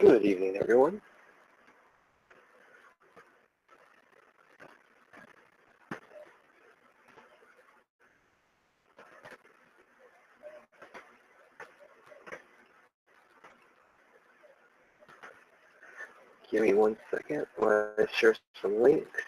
Good evening, everyone. Give me 1 second while I share some links.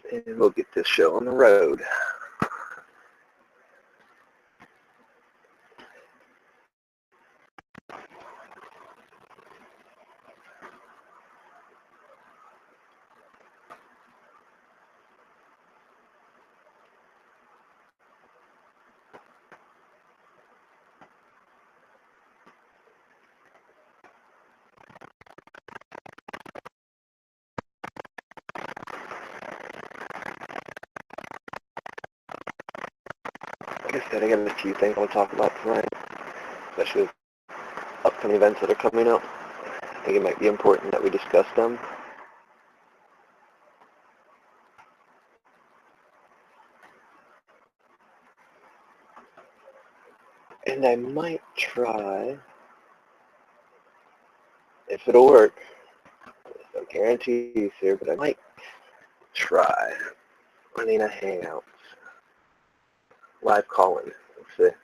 And we'll get this show on the road. Like I said, I got a few things I want to talk about tonight, especially with upcoming events that are coming up. I think it might be important that we discuss them. And I might try, if it'll work, no guarantees here, but I might try running a Hangouts live call-in. Let's see.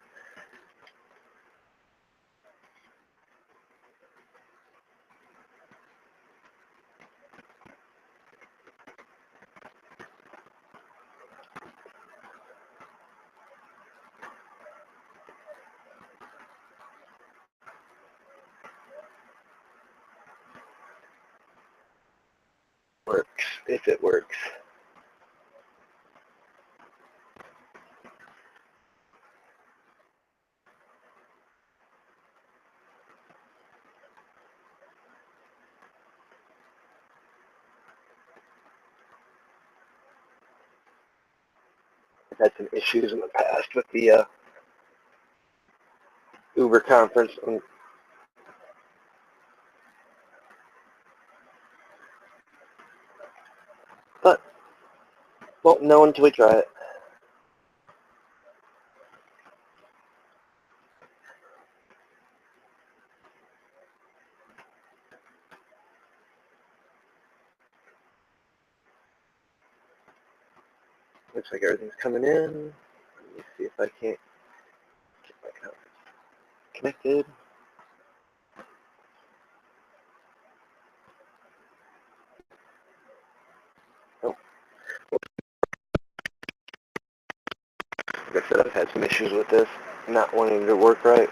Works, if it works. I've had some issues in the past with the Uber conference. But won't know until we try it. Looks like everything's coming in. Let me see if I can't get my conference connected. Oh, like I said, I've had some issues with this, not wanting to work right.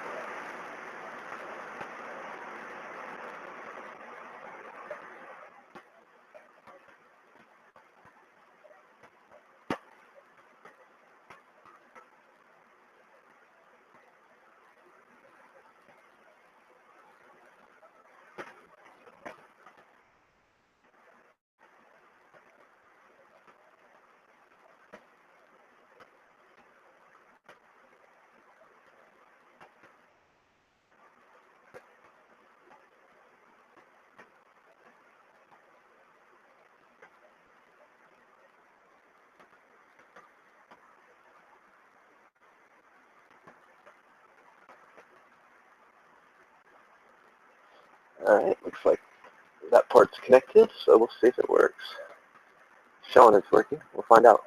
Alright, looks like that part's connected, so we'll see if it works. Showing it's working, we'll find out.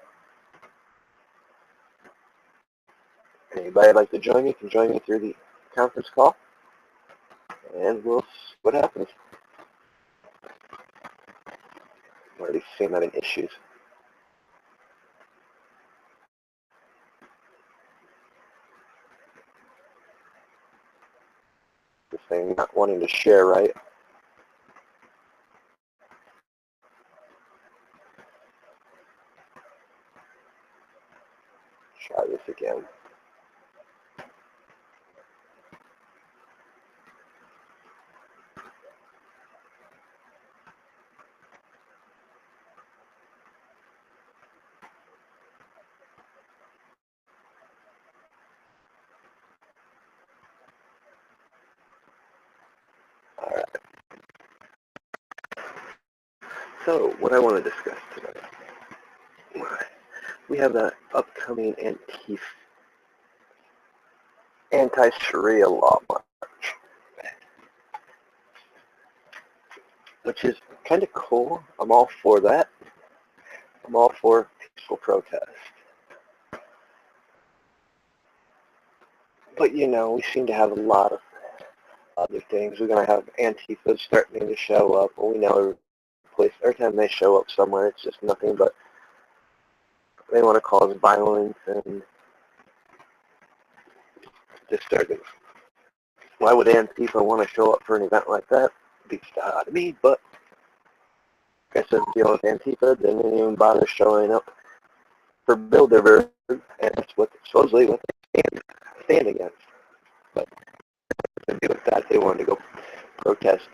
Anybody like to join me can join me through the conference call, and we'll see what happens. I'm already seeing I'm having issues. This thing not wanting to share right. Try this again. So, what I want to discuss today, we have the upcoming anti-Sharia law march, which is kind of cool. I'm all for that. I'm all for peaceful protest. But, you know, we seem to have a lot of other things. We're going to have Antifa starting to show up. Well, we know every time they show up somewhere, it's just nothing but they want to cause violence and disturbance. Why would Antifa want to show up for an event like that? Beats the hell out of me, but like I said, dealing with Antifa, they didn't even bother showing up for Bilderberg, and that's supposedly what they stand against. But to do with that, they wanted to go protest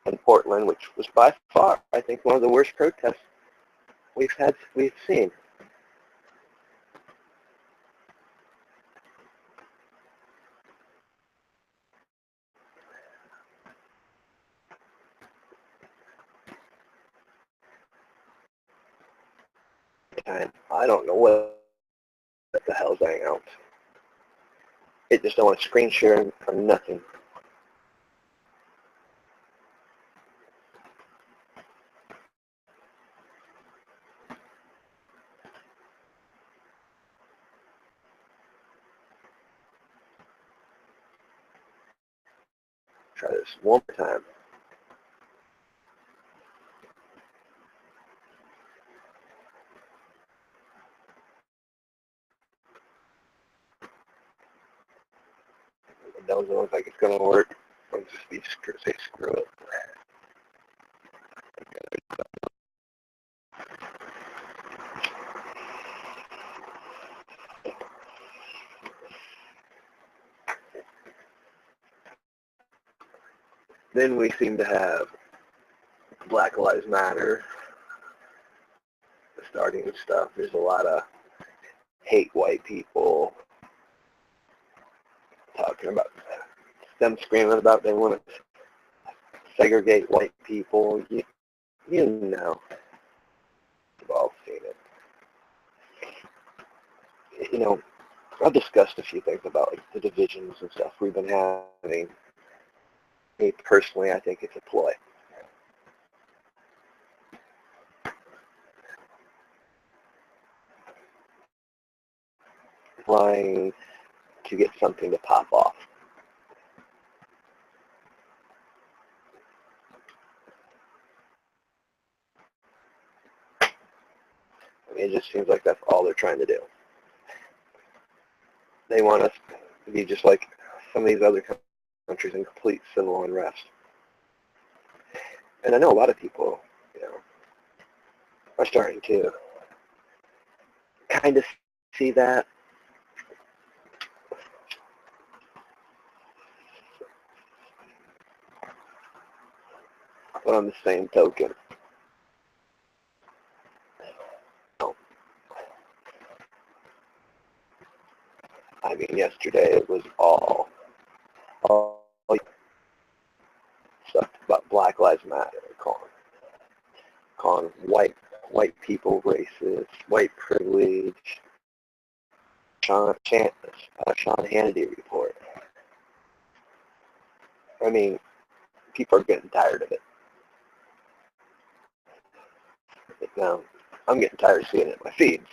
in Portland, which was by far, I think, one of the worst protests we've seen. And I don't know what the hell's going on. It just don't want to screen share or nothing. Try this one more time. It doesn't look like it's going to work. I'll just say screw it. Then we seem to have Black Lives Matter starting stuff. There's a lot of hate white people talking about them screaming about they want to segregate white people. You know, we've all seen it. You know, I've discussed a few things about like the divisions and stuff we've been having. Me personally, I think it's a ploy. Trying to get something to pop off. I mean, it just seems like that's all they're trying to do. They want us to be just like some of these other countries in complete civil unrest. And I know a lot of people, you know, are starting to kind of see that. But on the same token, I mean, yesterday it was all stuff about Black Lives Matter, calling white people racist, white privilege, Sean Hannity report. I mean, people are getting tired of it. Now, I'm getting tired of seeing it in my feeds.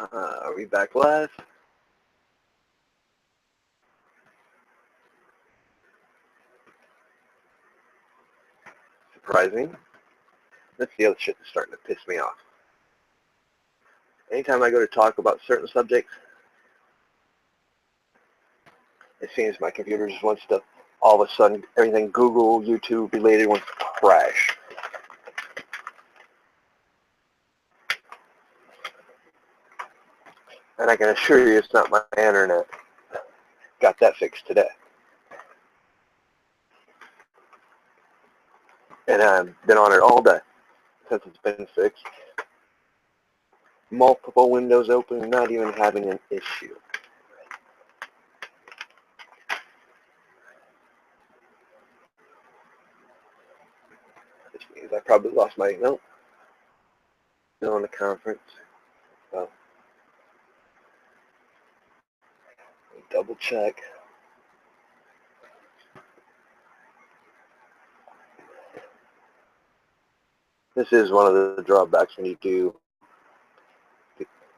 Are we back live? Surprising. That's the other shit that's starting to piss me off. Anytime I go to talk about certain subjects, it seems my computer just wants to, all of a sudden, everything Google, YouTube related wants to crash. And I can assure you it's not my internet. Got that fixed today. And I've been on it all day since it's been fixed. Multiple windows open, not even having an issue. Which means I probably lost my, nope, still on the conference. So, double check. This is one of the drawbacks when you do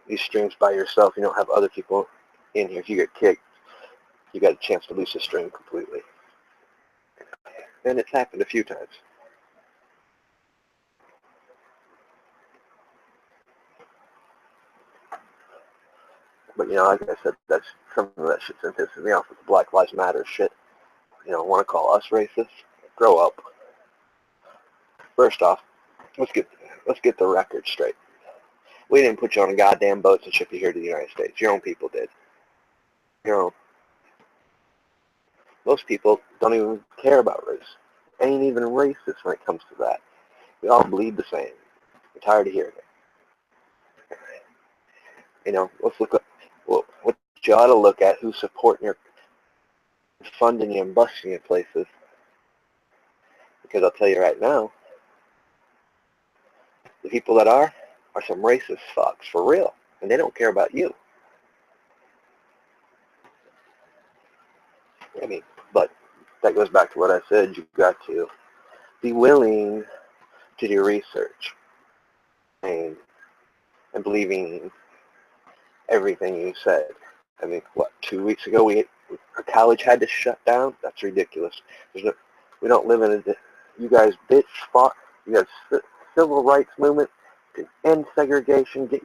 these streams by yourself. You don't have other people in here. If you get kicked, you got a chance to lose the stream completely. And it's happened a few times. But, you know, like I said, that's some of that shit's pissing me off with the Black Lives Matter shit. You know, want to call us racist? Grow up. First off, let's get the record straight. We didn't put you on a goddamn boat to ship you here to the United States. Your own people did. Your own. Most people don't even care about race. Ain't even racist when it comes to that. We all bleed the same. I'm tired of hearing it. You know, let's look at what you ought to look at, who's supporting your, funding you and busting you places. Because I'll tell you right now, the people that are some racist fucks, for real. And they don't care about you. I mean, but that goes back to what I said. You've got to be willing to do research and believing everything you said. I mean, what, 2 weeks ago our college had to shut down? That's ridiculous. We don't live in a, you guys bitch fought, you guys civil rights movement to end segregation, get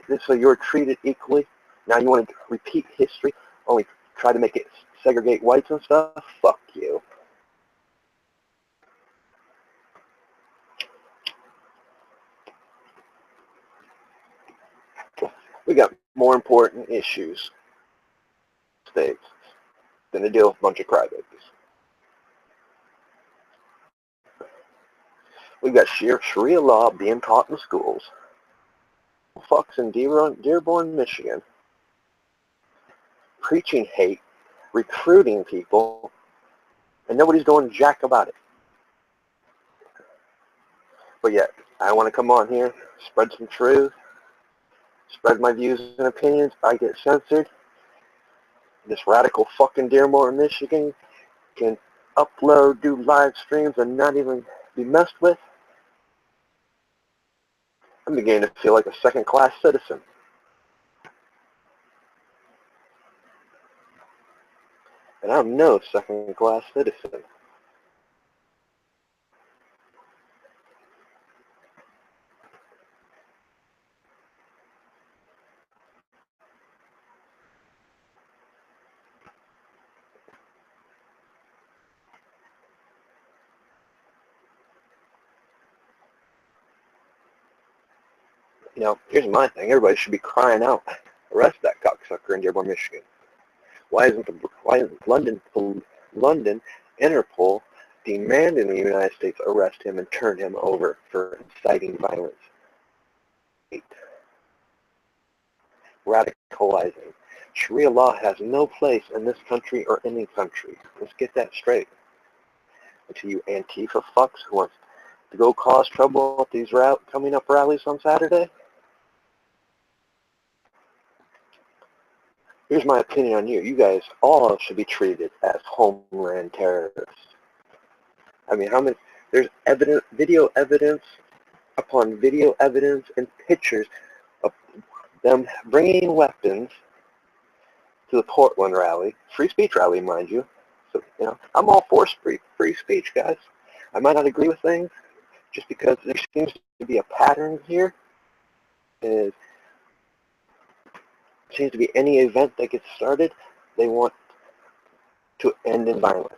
this so you're treated equally. Now you want to repeat history, only try to make it segregate whites and stuff? Fuck you. We got more important issues, states, than to deal with a bunch of crybabies. We've got Sharia law being taught in schools. Fucks in Dearborn, Michigan, preaching hate, recruiting people, and nobody's doing jack about it. But yet, I want to come on here, spread some truth, spread my views and opinions. I get censored. This radical fucking Dearborn, Michigan can upload, do live streams, and not even be messed with. I'm beginning to feel like a second-class citizen. And I'm no second-class citizen. You know, here's my thing. Everybody should be crying out, arrest that cocksucker in Dearborn, Michigan. Why isn't London Interpol demanding the United States arrest him and turn him over for inciting violence? 8. Radicalizing. Sharia law has no place in this country or any country. Let's get that straight. And to you Antifa fucks who wants to go cause trouble at these coming up rallies on Saturday, here's my opinion on you. You guys all should be treated as homeland terrorists. I mean, there's video evidence upon video evidence and pictures of them bringing weapons to the Portland rally, free speech rally, mind you. So, I'm all for free speech, guys. I might not agree with things, just because there seems to be a pattern here. It seems to be any event that gets started, they want to end in violence.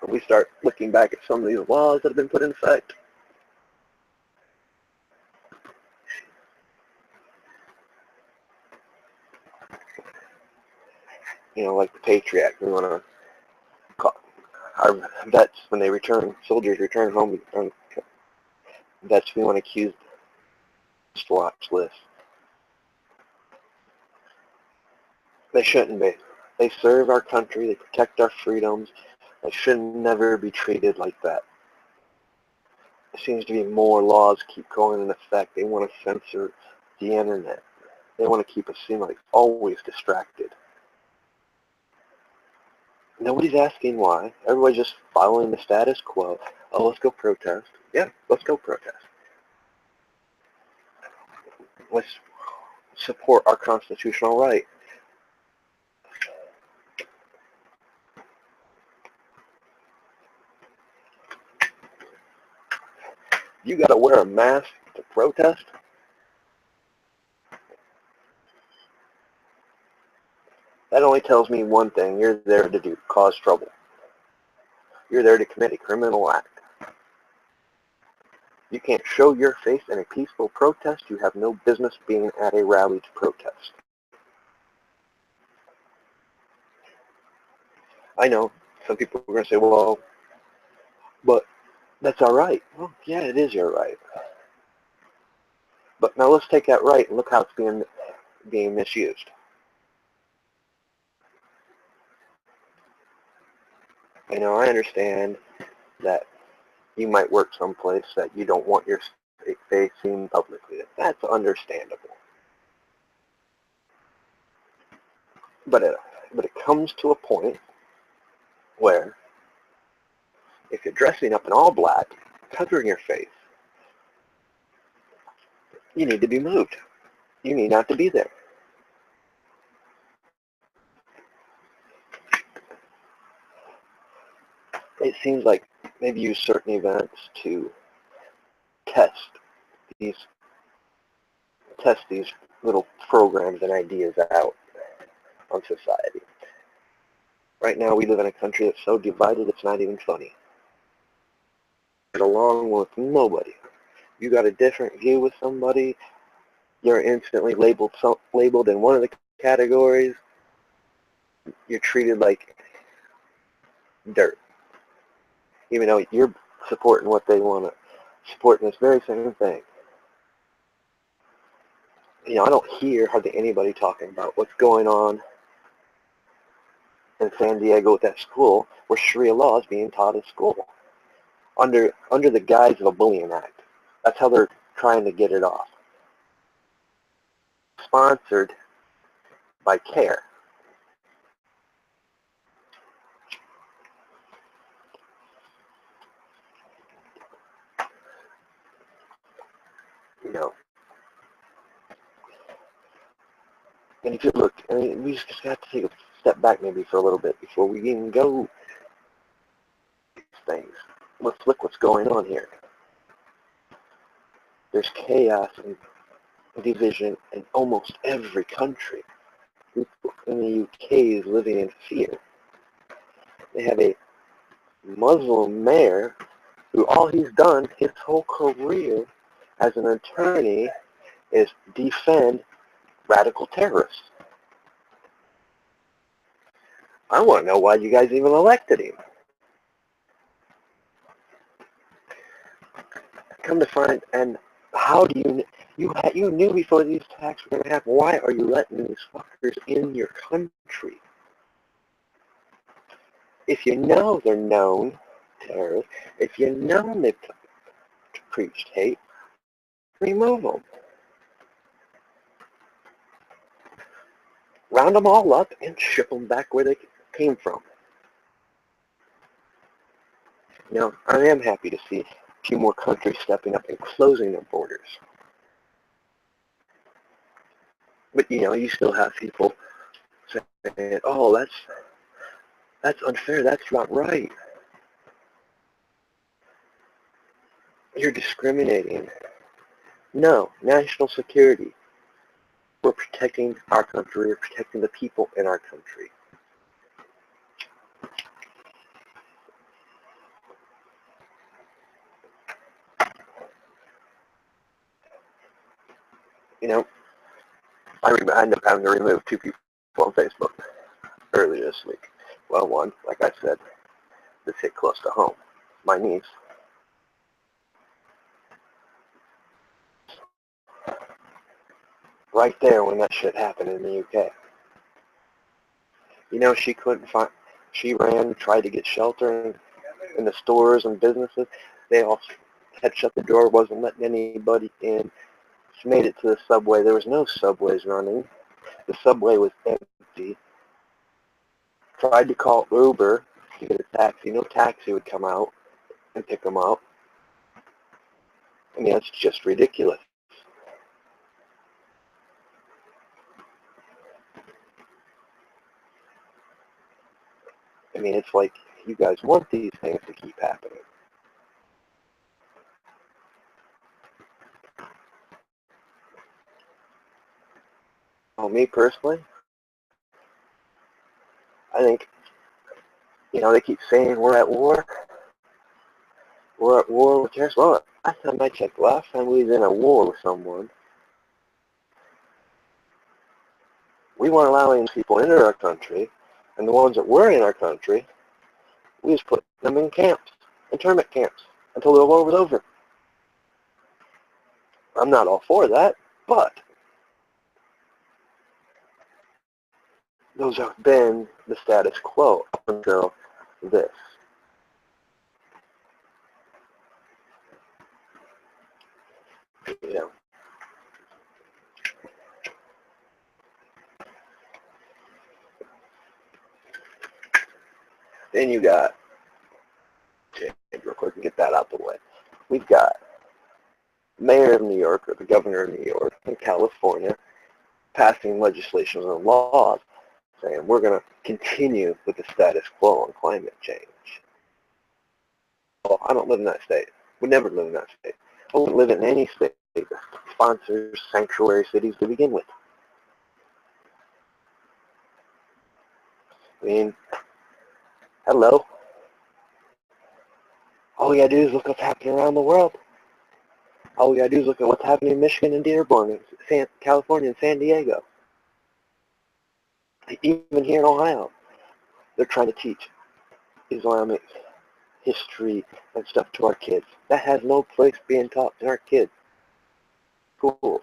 When we start looking back at some of these laws that have been put in effect, like the Patriot Act, we want to call our vets, when they return, soldiers return home, vets we want to accuse the watch list. They shouldn't be. They serve our country, they protect our freedoms. They should never be treated like that. There seems to be more laws keep going in effect. They want to censor the internet. They want to keep us seem like always distracted. Nobody's asking why. Everybody's just following the status quo. Oh, let's go protest. Yeah, let's go protest. Let's support our constitutional right. You got to wear a mask to protest? That only tells me one thing. You're there to cause trouble. You're there to commit a criminal act. You can't show your face in a peaceful protest. You have no business being at a rally to protest. I know some people are going to say, well, but that's our right. Well, yeah, it is your right. But now let's take that right and look how it's being misused. I understand that you might work someplace that you don't want your face seen publicly. That's understandable. But it comes to a point where if you're dressing up in all black, covering your face, you need to be moved. You need not to be there. It seems like maybe use certain events to test these little programs and ideas out on society. Right now we live in a country that's so divided it's not even funny. Get along with nobody. You got a different view with somebody, you're instantly labeled in one of the categories. You're treated like dirt, even though you're supporting what they want to support in this very same thing. I don't hear hardly anybody talking about what's going on in San Diego with that school where Sharia law is being taught in school under the guise of a bullying act. That's how they're trying to get it off. Sponsored by CARE. And if you look, we just have to take a step back maybe for a little bit before we even go these things. Let's look what's going on here. There's chaos and division in almost every country. People in the UK is living in fear. They have a Muslim mayor who all he's done his whole career as an attorney is defend radical terrorists. I want to know why you guys even elected him. Come to find, and how do you knew before these attacks were going to happen? Why are you letting these fuckers in your country? If you know they're known terrorists, if you know they've preached hate, remove them. round them all up and ship them back where they came from. Now, I am happy to see a few more countries stepping up and closing their borders. But, you still have people saying, oh, that's unfair, that's not right. You're discriminating. No, national security. We're protecting our country, we're protecting the people in our country. I ended up having to remove 2 people on Facebook earlier this week. Well, one, like I said, this hit close to home. My niece. Right there when that shit happened in the UK. She couldn't find, she tried to get shelter in the stores and businesses. They all had shut the door, wasn't letting anybody in. She made it to the subway. There was no subways running. The subway was empty. Tried to call Uber to get a taxi. No taxi would come out and pick them up. I mean, that's just ridiculous. I mean, it's like you guys want these things to keep happening. Oh, me personally, I think, they keep saying we're at war. We're at war with terrorists. Well, last time I checked, last time we was in a war with someone, we weren't allowing people into our country, and the ones that were in our country, we just put them in camps, internment camps, until the war was over. I'm not all for that, but those have been the status quo up until this. Then you got, real quick and get that out the way. We've got the mayor of New York, or the governor of New York, and California, passing legislation and laws saying we're going to continue with the status quo on climate change. Well, I don't live in that state. Would never live in that state. I wouldn't live in any state that sponsors sanctuary cities to begin with. I mean, hello. All we gotta do is look what's happening around the world. All we gotta do is look at what's happening in Michigan and Dearborn, and California and San Diego. Even here in Ohio, they're trying to teach Islamic history and stuff to our kids. That has no place being taught in our kids' schools.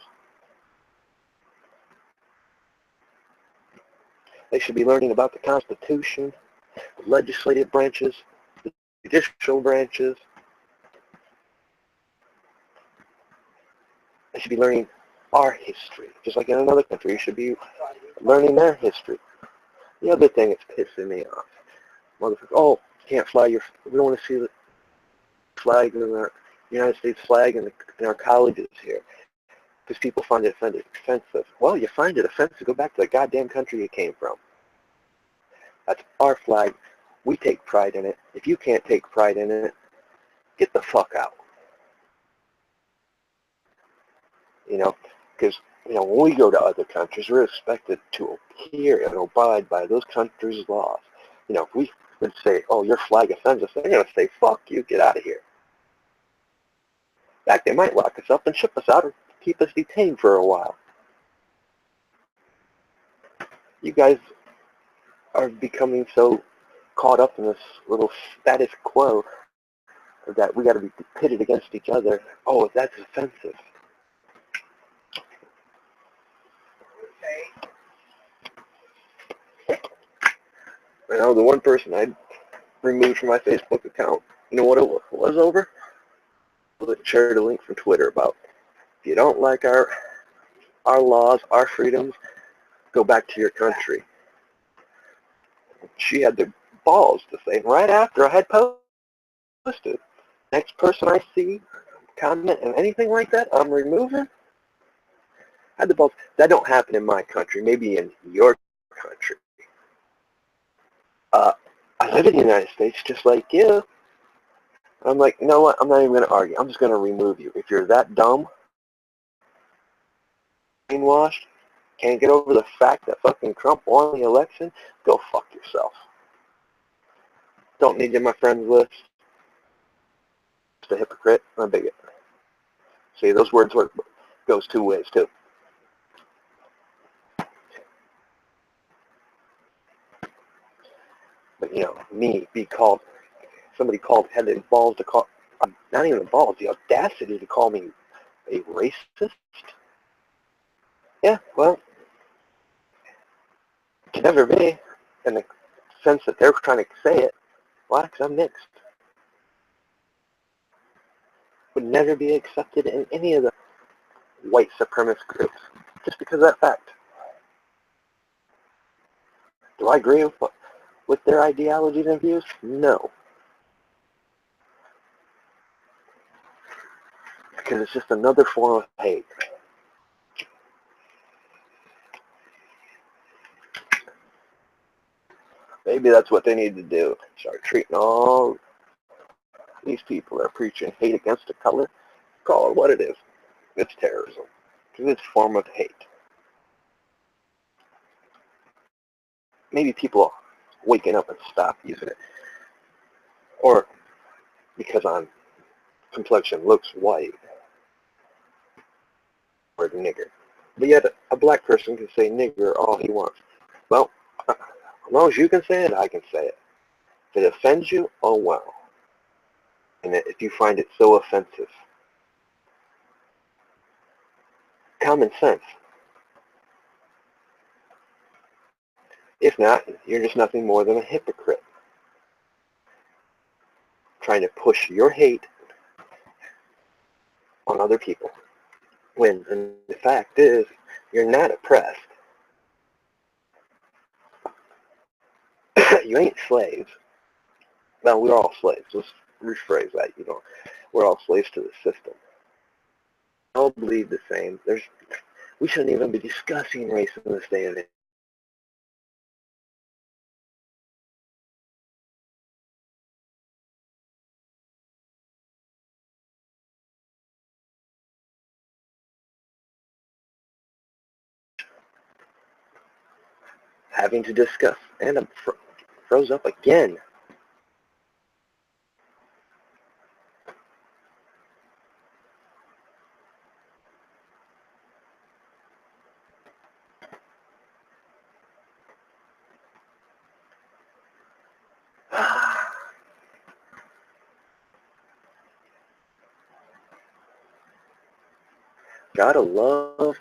They should be learning about the Constitution, the legislative branches, the judicial branches. They should be learning our history. Just like in another country, you should be learning their history. The other thing that's pissing me off, motherfucker, oh, you can't fly we don't want to see the flag in our United States flag in our colleges here because people find it offensive. Well, you find it offensive, go back to the goddamn country you came from. That's our flag. We take pride in it. If you can't take pride in it, get the fuck out. Because, when we go to other countries, we're expected to adhere and abide by those countries' laws. If we would say, oh, your flag offends us, they're going to say, fuck you, get out of here. In fact, they might lock us up and ship us out or keep us detained for a while. You guys are becoming so caught up in this little status quo that we got to be pitted against each other. Oh, that's offensive. The one person I removed from my Facebook account, you know what it was over? It shared a link from Twitter about, if you don't like our laws, our freedoms, go back to your country. She had the balls to say, right after I had posted, next person I see, comment, and anything like that, I'm removing. I had the balls. That don't happen in my country, maybe in your country. I live in the United States just like you. I'm like, you know what? I'm not even going to argue. I'm just going to remove you. If you're that dumb, brainwashed, can't get over the fact that fucking Trump won the election, go fuck yourself. Don't need you in my friends list. Just a hypocrite. I'm a bigot. See, those words work. Goes two ways, too. But, you know, me, be called, somebody called, had the balls to call, not even the balls, the audacity to call me a racist. Yeah, well, it can never be in the sense that they're trying to say it. Why? Because I'm mixed. Would never be accepted in any of the white supremacist groups just because of that fact. Do I agree with their ideologies and views? No. Because it's just another form of hate. Maybe that's what they need to do. Start treating all these people that are preaching hate against a color, call it what it is. It's terrorism. Because it's a form of hate. Maybe people waking up and stop using it. Or because I'm complexion looks white, or nigger. But yet a black person can say nigger all he wants. Well, as long as you can say it, I can say it. If it offends you, oh well. And if you find it so offensive, common sense. If not, you're just nothing more than a hypocrite. Trying to push your hate on other people. When the fact is, you're not oppressed. You ain't slaves. Well, we're all slaves. Let's rephrase that. You know, we're all slaves to the system. We all believe the same. We shouldn't even be discussing race in this day and age. Having to discuss, and I'm froze up again. Gotta love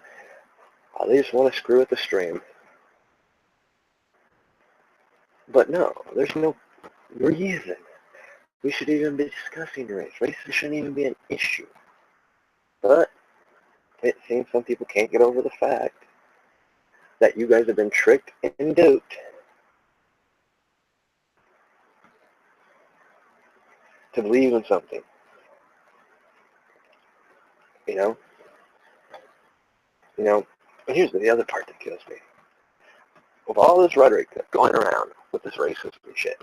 how they just want to screw with the stream. But no, there's no reason we should even be discussing race. Race shouldn't even be an issue. But it seems some people can't get over the fact that you guys have been tricked and duped to believe in something. You know, and here's the other part that kills me. With all this rhetoric that's going around with this racism and shit,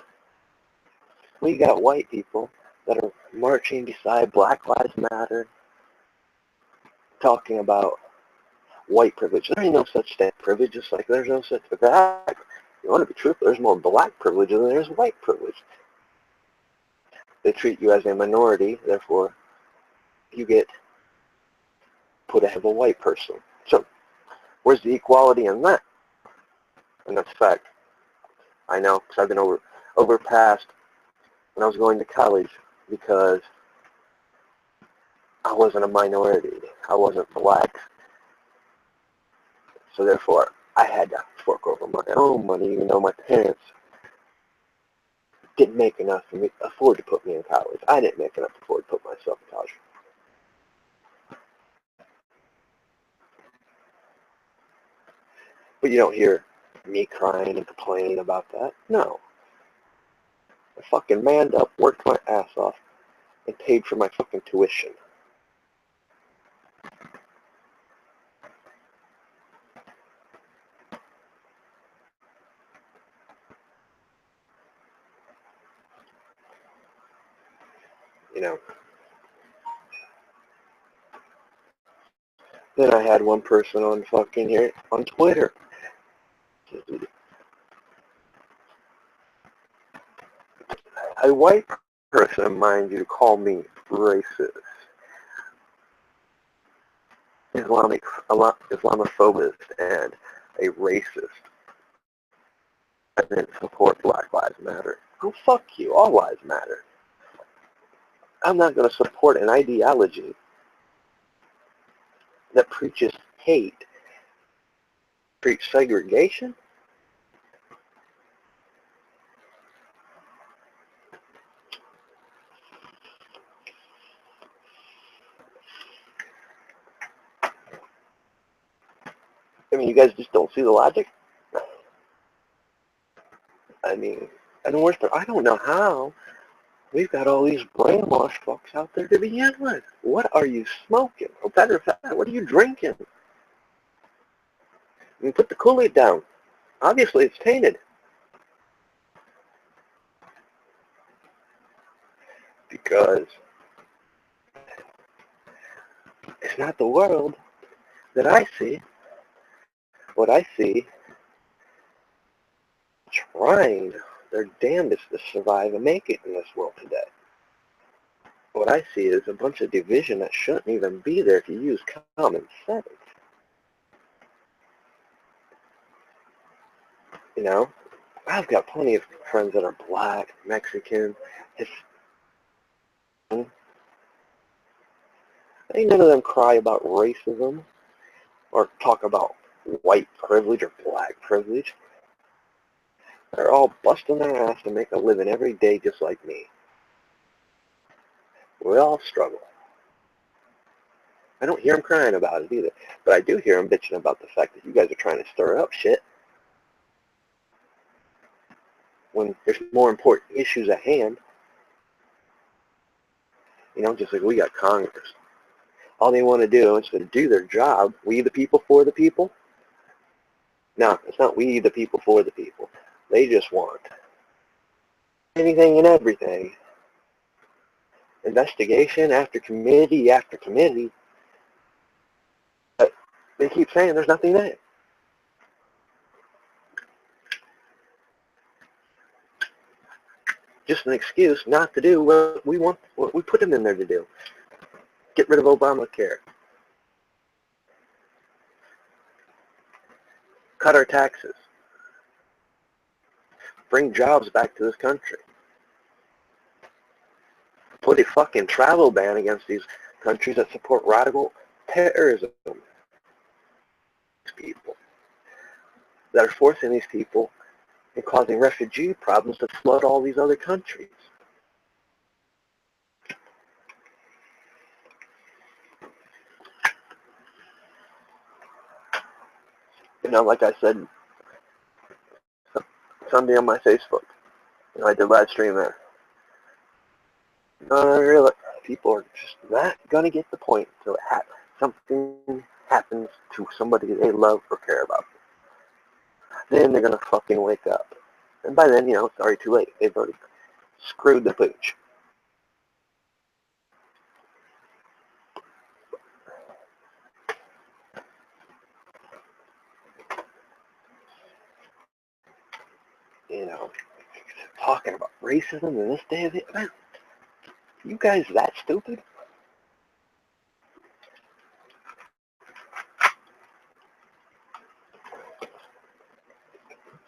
we got white people that are marching beside Black Lives Matter, talking about white privilege. There ain't no such thing. Privilege, just like there's no such thing. You want to be truthful, there's more black privilege than there's white privilege. They treat you as a minority, therefore you get put ahead of a white person. So, where's the equality in that? And that's a fact. I know, because I've been overpassed when I was going to college because I wasn't a minority. I wasn't black. So therefore, I had to fork over my own money, even though my parents didn't make enough to afford to put me in college. I didn't make enough to afford to put myself in college. But you don't hear me crying and complaining about that. No. I fucking manned up, worked my ass off, and paid for my fucking tuition. You know. Then I had one person on fucking here on Twitter. A white person, mind you, call me racist, Islamophobist, and a racist. I didn't support Black Lives Matter. Oh, fuck you. All lives matter. I'm not going to support an ideology that preaches hate, preaches segregation. I mean, you guys just don't see the logic? I mean, and worse, I don't know how. We've got all these brainwashed folks out there to begin with. What are you smoking? Or better fact, what are you drinking? You put the Kool-Aid down. Obviously, it's tainted. Because it's not the world that I see. What I see, trying their damnedest to survive and make it in this world today. What I see is a bunch of division that shouldn't even be there if you use common sense. You know, I've got plenty of friends that are black, Mexican, Hispanic. Ain't none of them cry about racism or talk about white privilege or black privilege. They're all busting their ass to make a living every day just like me. We all struggle. I don't hear them crying about it either, but I do hear them bitching about the fact that you guys are trying to stir up shit when there's more important issues at hand. You know, just like we got Congress. All they want to do is to do their job. We the people for the people. No, it's not we the people for the people. They just want anything and everything. Investigation after committee. But they keep saying there's nothing there. Just an excuse not to do what we want, what we put them in there to do. Get rid of Obamacare. Cut our taxes. Bring jobs back to this country. Put a fucking travel ban against these countries that support radical terrorism. People that are forcing these people and causing refugee problems to flood all these other countries. You know, like I said Sunday on my Facebook, you know, I did live stream there. Really, people are just not going to get the point until something happens to somebody they love or care about. Then they're going to fucking wake up. And by then, you know, it's already too late. They've already screwed the pooch. You know, talking about racism in this day of it. Man, you guys that stupid?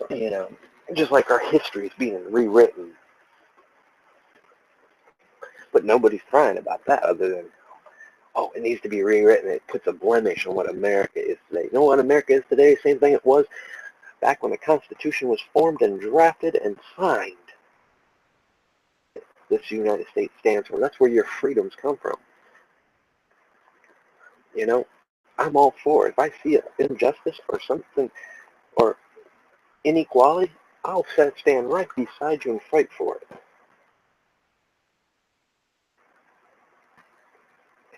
You know, just like our history is being rewritten. But nobody's crying about that other than, oh, it needs to be rewritten. It puts a blemish on what America is today. You know what America is today? Same thing it was back when the Constitution was formed and drafted and signed. This United States stands for. That's where your freedoms come from. You know, I'm all for it. If I see an injustice or something inequality, I'll stand right beside you and fight for it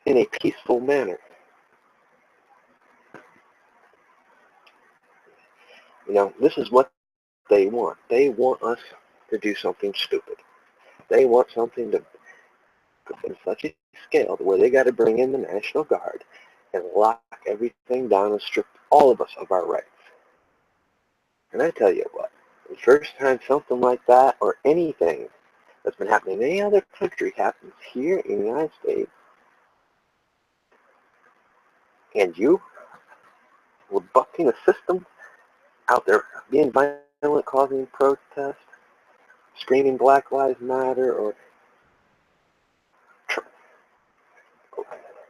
in a peaceful manner. You know, this is what they want. They want us to do something stupid. They want something to go in such a scale where they got to bring in the National Guard and lock everything down and strip all of us of our rights. And I tell you what, the first time something like that or anything that's been happening in any other country happens here in the United States, and you were bucking the system out there, being violent, causing protests, screaming Black Lives Matter, or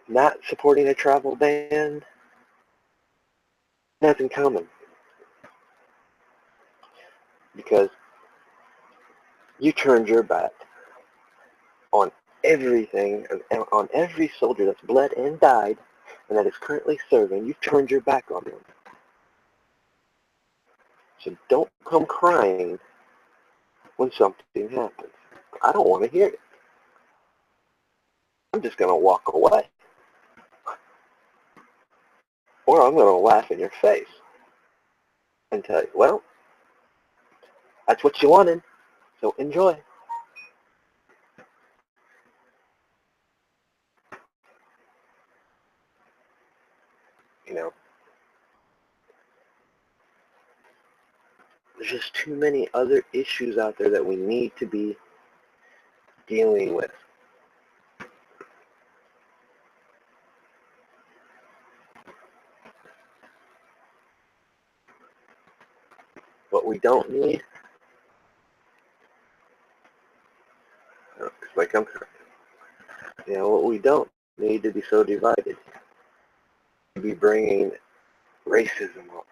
not supporting a travel ban, that's in common. Because you turned your back on everything, and on every soldier that's bled and died, and that is currently serving. You've turned your back on them. So don't come crying when something happens. I don't want to hear it. I'm just going to walk away. Or I'm going to laugh in your face and tell you, well, that's what you wanted, so enjoy. You know, there's just too many other issues out there that we need to be dealing with. What we don't need, what we don't need to be so divided, to be bringing racism up.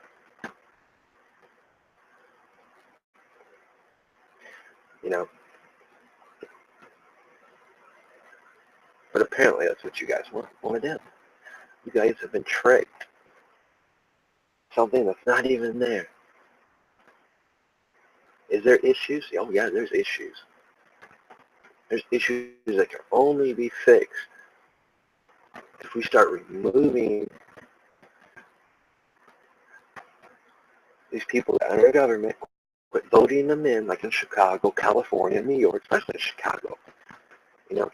You know, but apparently that's what you guys want to do. You guys have been tricked. Something that's not even there. Is there issues? Oh yeah, there's issues. There's issues that can only be fixed if we start removing these people that are in our government, quit voting them in, like in Chicago, California, New York, especially in Chicago. You know,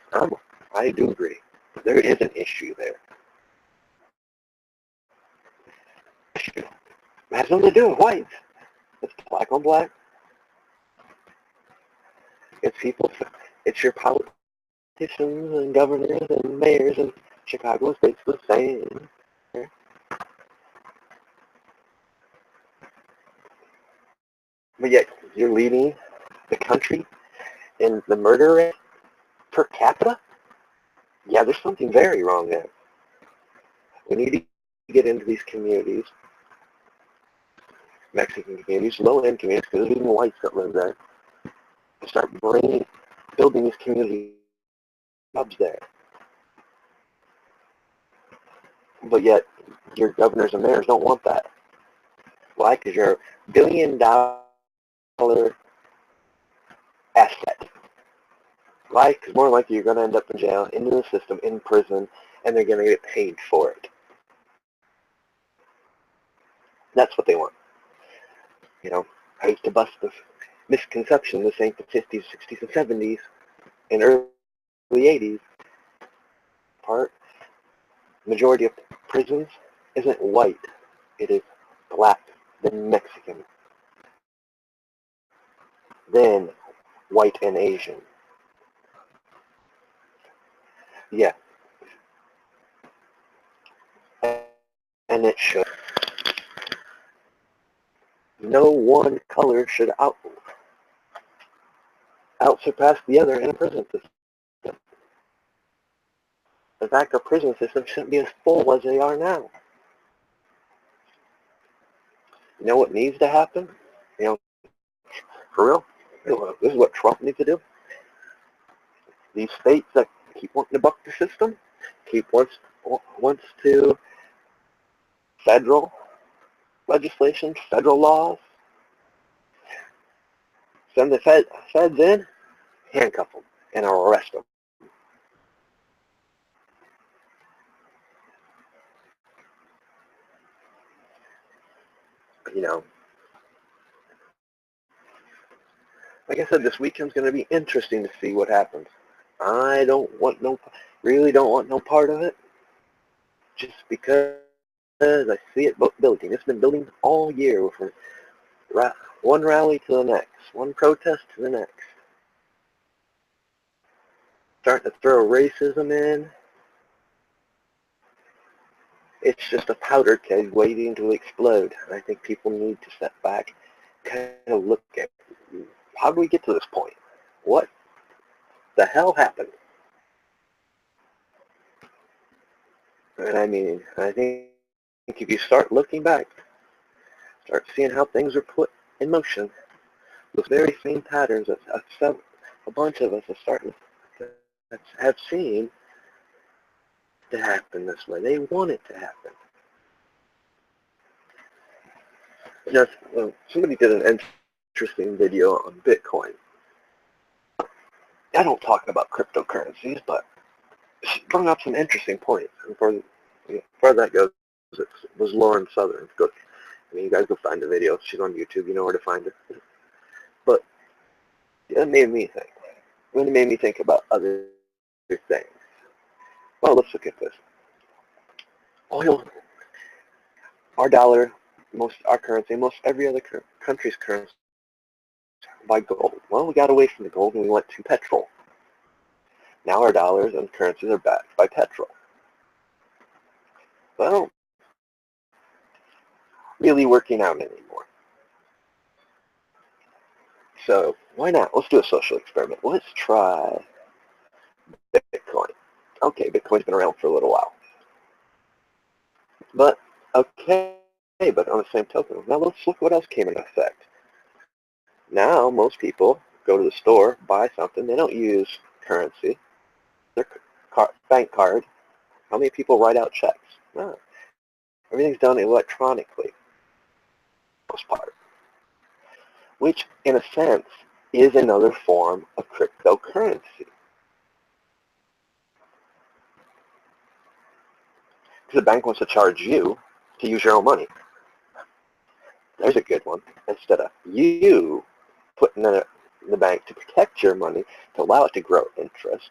I do agree. There is an issue there. It has nothing to do with whites. It's black on black. It's people. It's your politicians and governors and mayors in Chicago. It's basically the same. But yet you're leading the country in the murder rate per capita. Yeah, there's something very wrong there. We need to get into these communities, Mexican communities, low-end communities, because there's even whites that live there. Start building these community hubs there. But yet, your governors and mayors don't want that. Why? Because you're a $1 billion asset. Why? Because more likely you're going to end up in jail, into the system, in prison, and they're going to get paid for it. That's what they want. You know, I used to bust the misconception this ain't the 50s, 60s, and 70s, and early 80s. Majority of prisons isn't white. It is black, then Mexican, then white and Asian. Yeah. And it should. No one color should outsurpass the other in a prison system. In fact, our prison system shouldn't be as full as they are now. You know what needs to happen? You know, for real, this is what Trump needs to do. These states that keep wanting to buck the system, wants to federal legislation, federal laws, send the feds in, handcuff them, and arrest them. You know, like I said, this weekend's going to be interesting to see what happens. I really don't want no part of it, just because I see it building. It's been building all year from one rally to the next, one protest to the next. Starting to throw racism in. It's just a powder keg waiting to explode. I think people need to step back, kind of look at how do we get to this point? What the hell happened? And I mean, I think if you start looking back, start seeing how things are put in motion, those very same patterns that a bunch of us are starting to have seen to happen this way. They want it to happen. Now, somebody did an interesting video on Bitcoin. I don't talk about cryptocurrencies, but she brought up some interesting points. And far that goes, it was Lauren Southern. Good. I mean, you guys go find the video. She's on YouTube. You know where to find her. But it made me think. It made me think about other things. Well, let's look at this. Oil, our dollar, our currency, most every other country's currency by gold. Well, we got away from the gold and we went to petrol. Now our dollars and currencies are backed by petrol. Well, really working out anymore. So why not? Let's do a social experiment. Let's try Bitcoin. Okay, Bitcoin's been around for a little while. But, okay, but on the same token, now let's look what else came into effect. Now, most people go to the store, buy something. They don't use currency. Their bank card. How many people write out checks? No. Everything's done electronically, for the most part. Which, in a sense, is another form of cryptocurrency. Because the bank wants to charge you to use your own money. There's a good one. Instead of you putting it in the bank to protect your money, to allow it to grow interest,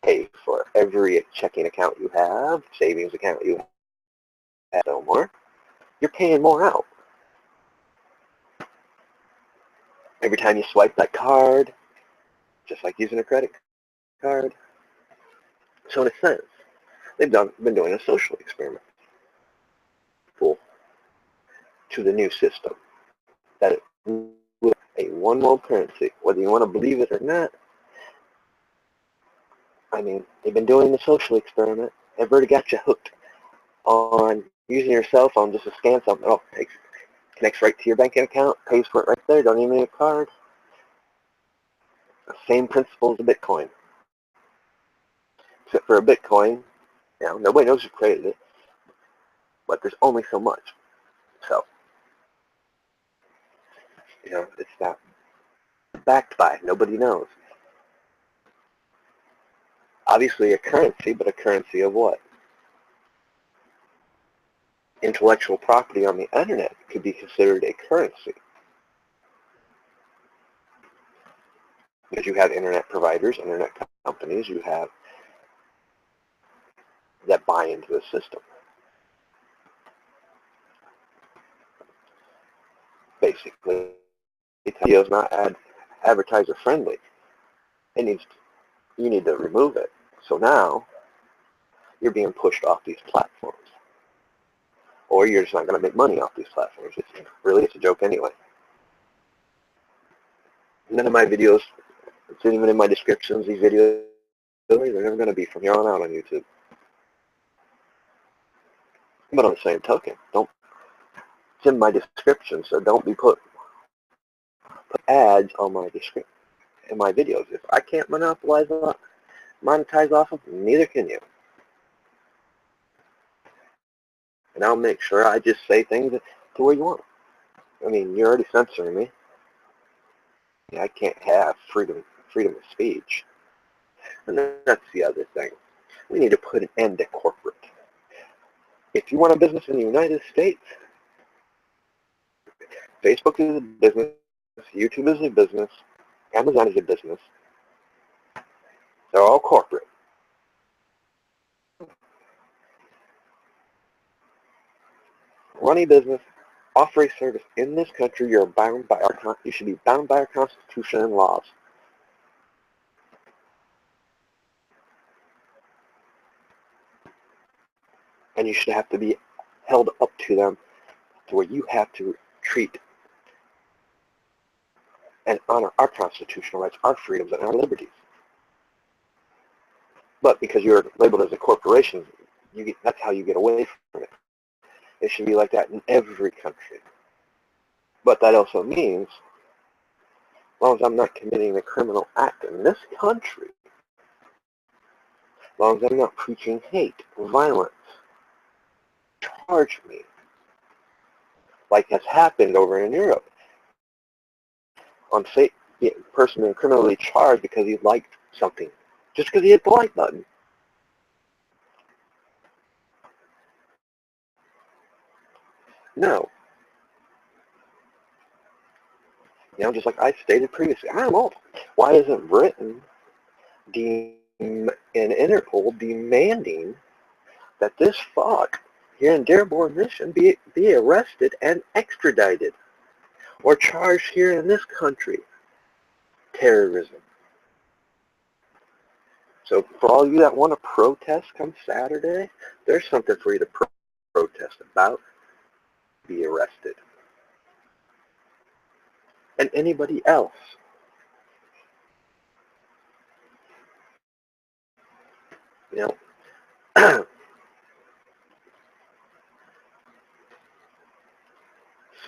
pay for every checking account you have, savings account you have, no more, you're paying more out. Every time you swipe that card, just like using a credit card. So in a sense, they've been doing a social experiment to the new system. That it will a one world currency, whether you want to believe it or not. I mean, they've been doing the social experiment. They've already got you hooked on using your cell phone just to scan something. Oh, it connects right to your banking account, pays for it right there, don't even need a card. The same principle as a Bitcoin. Except for a Bitcoin, you know, nobody knows who created it, but there's only so much. So, you know, it's not backed by, nobody knows. Obviously a currency, but a currency of what? Intellectual property on the internet could be considered a currency. Because you have internet providers, internet companies, you have that buy into the system. Basically, video is not advertiser friendly. You need to remove it. So now you're being pushed off these platforms, or you're just not going to make money off these platforms. It's a joke anyway. None of my videos, it's even in my descriptions, these videos, they're never going to be from here on out on YouTube. But on the same token, it's in my description, so don't be put ads on my description in my videos. If I can't monetize off of them, neither can you. And I'll make sure I just say things to where you want. I mean, you're already censoring me. I can't have freedom of speech. And that's the other thing. We need to put an end to corporate. If you want a business in the United States, Facebook is a business, YouTube is a business, Amazon is a business. They're all corporate. Run a business, offer a service in this country, you should be bound by our Constitution and laws. And you should have to be held up to them to where you have to treat and honor our constitutional rights, our freedoms, and our liberties. But because you're labeled as a corporation, that's how you get away from it. It should be like that in every country. But that also means, as long as I'm not committing a criminal act in this country, as long as I'm not preaching hate, violence, charge me, like has happened over in Europe. On a person being criminally charged because he liked something, just because he hit the like button. No. Just like I stated previously, I'm old. Why isn't Britain and Interpol demanding that this fuck here in Dearborn, Michigan be arrested and extradited or charged here in this country? Terrorism. So for all you that want to protest come Saturday, there's something for you to protest about. Be arrested. And anybody else.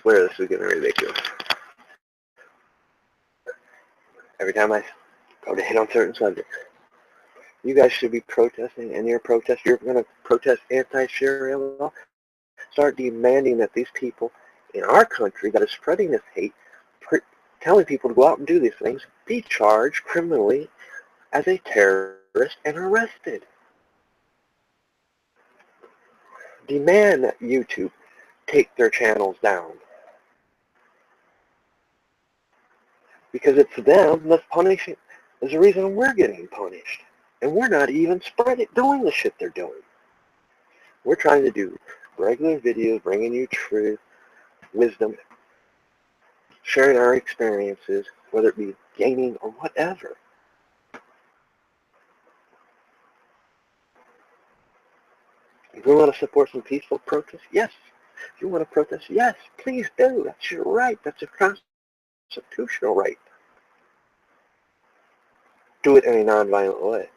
Swear this is getting ridiculous. Every time I go to hit on certain subjects, you guys should be protesting, and you're going to protest anti-Sharia law. Start demanding that these people in our country that are spreading this hate, telling people to go out and do these things, be charged criminally as a terrorist and arrested. Demand that YouTube take their channels down. Because it's them that's punishing. There's a reason we're getting punished. And we're not even doing the shit they're doing. We're trying to do regular videos, bringing you truth, wisdom, sharing our experiences, whether it be gaming or whatever. If you want to support some peaceful protests, yes. If you want to protest, yes, please do. That's your right. That's a constitutional right. Do it in a nonviolent way.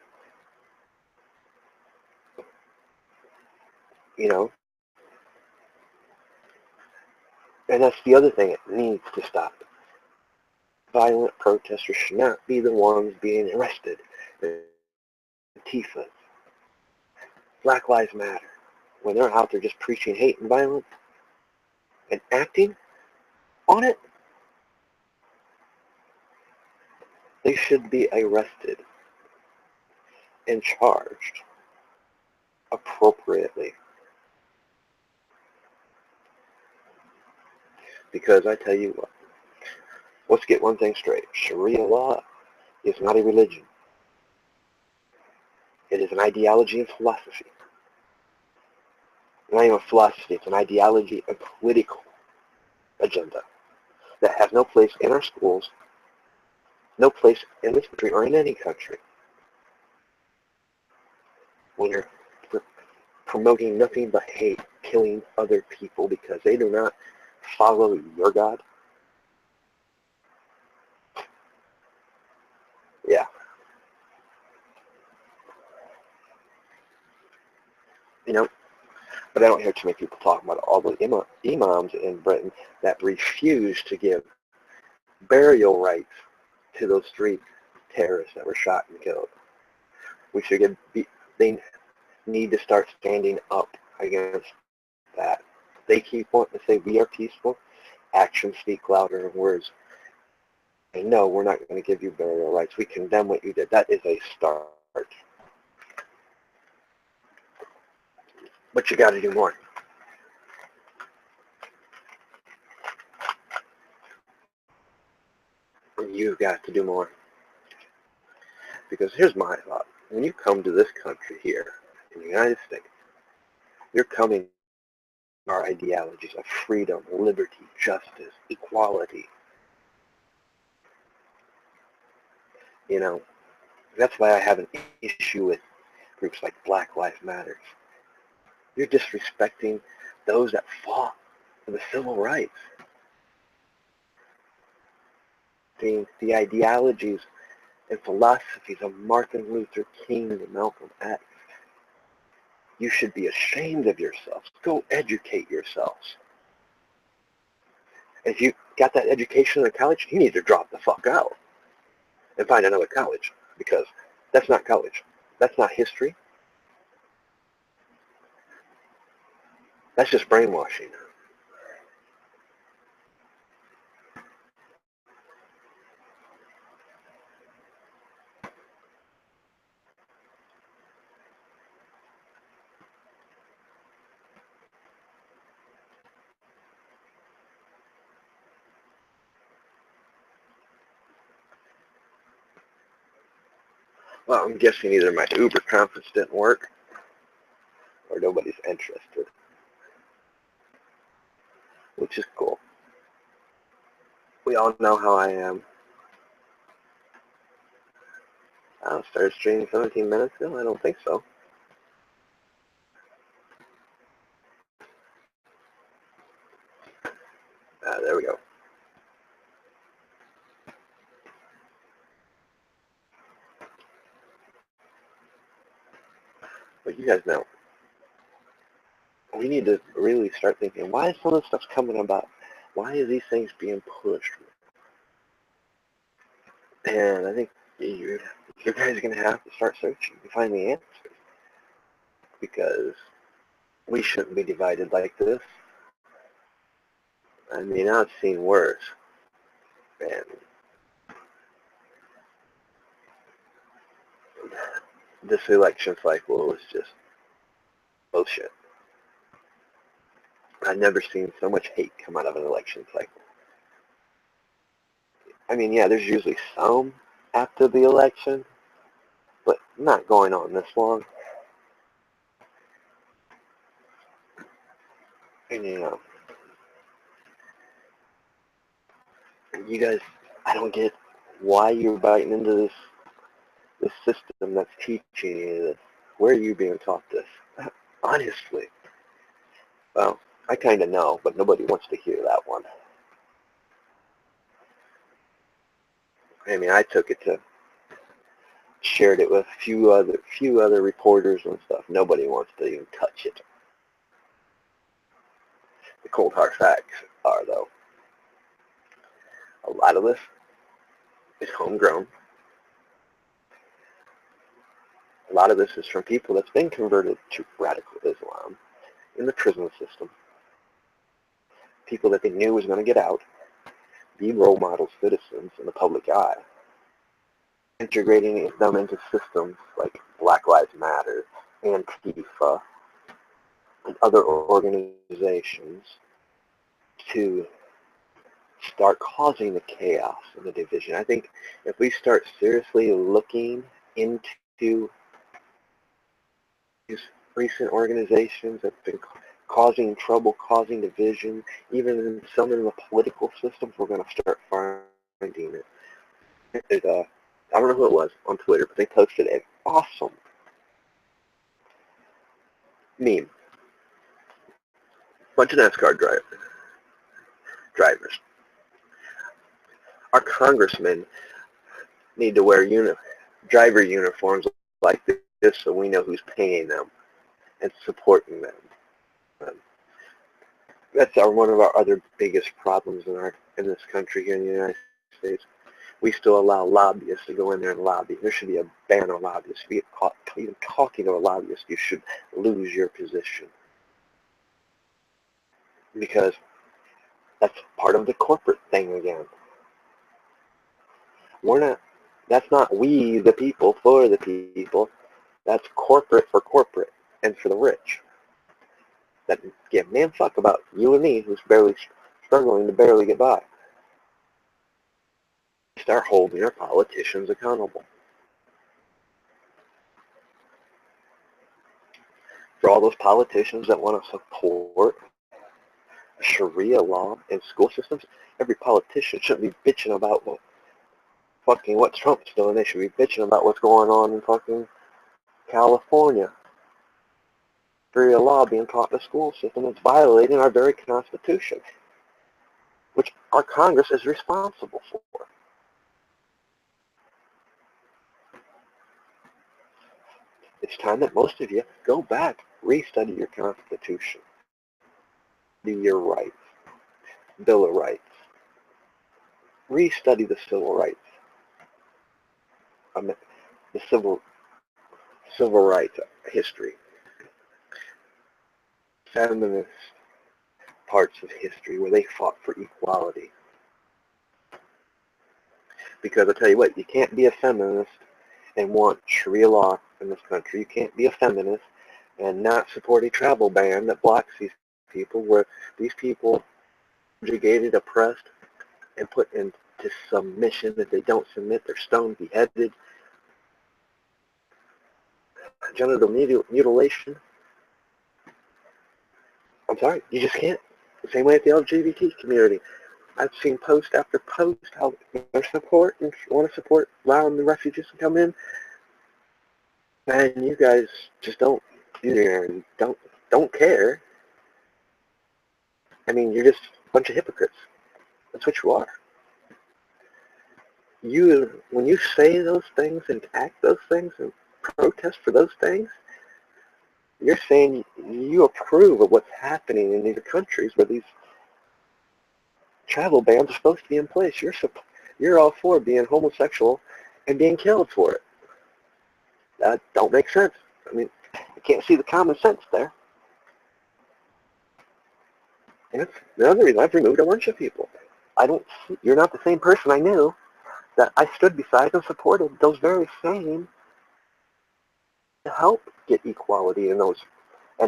And that's the other thing. It needs to stop. Violent protesters should not be the ones being arrested. Antifa, Black Lives Matter, when they're out there just preaching hate and violence and acting on it, they should be arrested and charged appropriately. Because I tell you what, let's get one thing straight. Sharia law is not a religion. It is an ideology and philosophy. Not even a philosophy, it's an ideology and political agenda that has no place in our schools, no place in this country or in any country. When you're promoting nothing but hate, killing other people because they do not follow your God. Yeah. But I don't hear too many people talking about all the imams in Britain that refuse to give burial rights to those 3 terrorists that were shot and killed. They need to start standing up against that. They keep wanting to say we are peaceful. Actions speak louder than words. And no, we're not going to give you burial rights. We condemn what you did. That is a start. But you got to do more. You've got to do more. Because here's my thought. When you come to this country here, in the United States, you're coming to our ideologies of freedom, liberty, justice, equality. You know, that's why I have an issue with groups like Black Lives Matter. You're disrespecting those that fought for the civil rights. The ideologies and philosophies of Martin Luther King and Malcolm X. You should be ashamed of yourselves. Go educate yourselves. If you got that education in college, you need to drop the fuck out and find another college, because that's not college. That's not history. That's just brainwashing. Well, I'm guessing either my Uber conference didn't work or nobody's interested, which is cool. We all know how I am. I started streaming 17 minutes ago? I don't think so. There we go. But you guys know, we need to really start thinking, why is some of this stuff coming about? Why are these things being pushed? And I think you guys are going to have to start searching to find the answers, because we shouldn't be divided like this. I mean, I've seen worse. And this election cycle was just bullshit. I've never seen so much hate come out of an election cycle. I mean, yeah, there's usually some after the election, but not going on this long. And you know, you guys, I don't get why you're biting into this system that's teaching you this. Where are you being taught this? Honestly. Well, I kind of know, but nobody wants to hear that one. I mean, I took it to, shared it with a few other reporters and stuff. Nobody wants to even touch it. The cold hard facts are, though, a lot of this is homegrown. A lot of this is from people that's been converted to radical Islam in the prison system. People that they knew was going to get out, be role model citizens in the public eye, integrating them into systems like Black Lives Matter, Antifa, and other organizations to start causing the chaos and the division. I think if we start seriously looking into these recent organizations that have been causing trouble, causing division, even in some of the political systems, we're going to start finding it. I don't know who it was on Twitter, but they posted an awesome meme. Bunch of NASCAR drivers. Our congressmen need to wear driver uniforms like this so we know who's paying them and supporting them. That's one of our other biggest problems in this country here in the United States. We still allow lobbyists to go in there and lobby. There should be a ban on lobbyists. If you're even talking to a lobbyist, you should lose your position, because that's part of the corporate thing again. We're not, that's not we the people for the people. That's corporate for corporate and for the rich. That give man fuck about you and me who's barely struggling to barely get by. Start holding our politicians accountable. For all those politicians that want to support Sharia law in school systems, every politician shouldn't be bitching about what Trump's doing. They should be bitching about what's going on in fucking California. Sharia law being taught in the school system is violating our very Constitution, which our Congress is responsible for. It's time that most of you go back, restudy your Constitution, do your rights, Bill of Rights, restudy the Civil Rights, the civil rights history, feminist parts of history where they fought for equality. Because I tell you what, you can't be a feminist and want Sharia law in this country. You can't be a feminist and not support a travel ban that blocks these people, where these people are subjugated, oppressed, and put into submission. If they don't submit, they're stoned, beheaded, genital mutilation. I'm sorry, you just can't. The same way with the LGBT community. I've seen post after post how they support and want to support allowing the refugees to come in, and you guys just don't care. I mean, you're just a bunch of hypocrites. That's what you are. When you say those things and act those things and protest for those things, you're saying you approve of what's happening in these countries where these travel bans are supposed to be in place. You're all for being homosexual and being killed for it. That don't make sense. I mean, I can't see the common sense there. And that's the other reason I've removed a bunch of people. You're not the same person I knew that I stood beside and supported those very same to help get equality and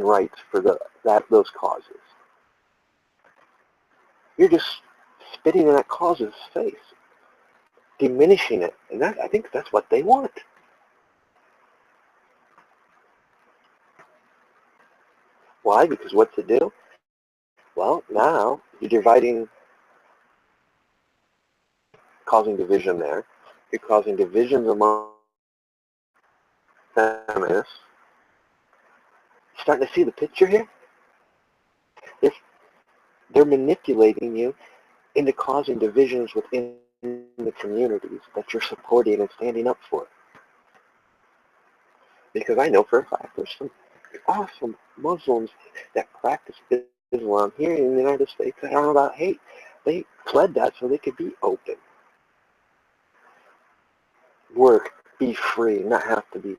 rights for those causes. You're just spitting in that cause's face, diminishing it, and I think that's what they want. Why? Because what's it do? Well, now you're causing division there. You're causing divisions among feminists. Starting to see the picture here? They're manipulating you into causing divisions within the communities that you're supporting and standing up for. Because I know for a fact there's some awesome Muslims that practice Islam here in the United States that aren't about hate. They fled that so they could be open, work, be free, not have to be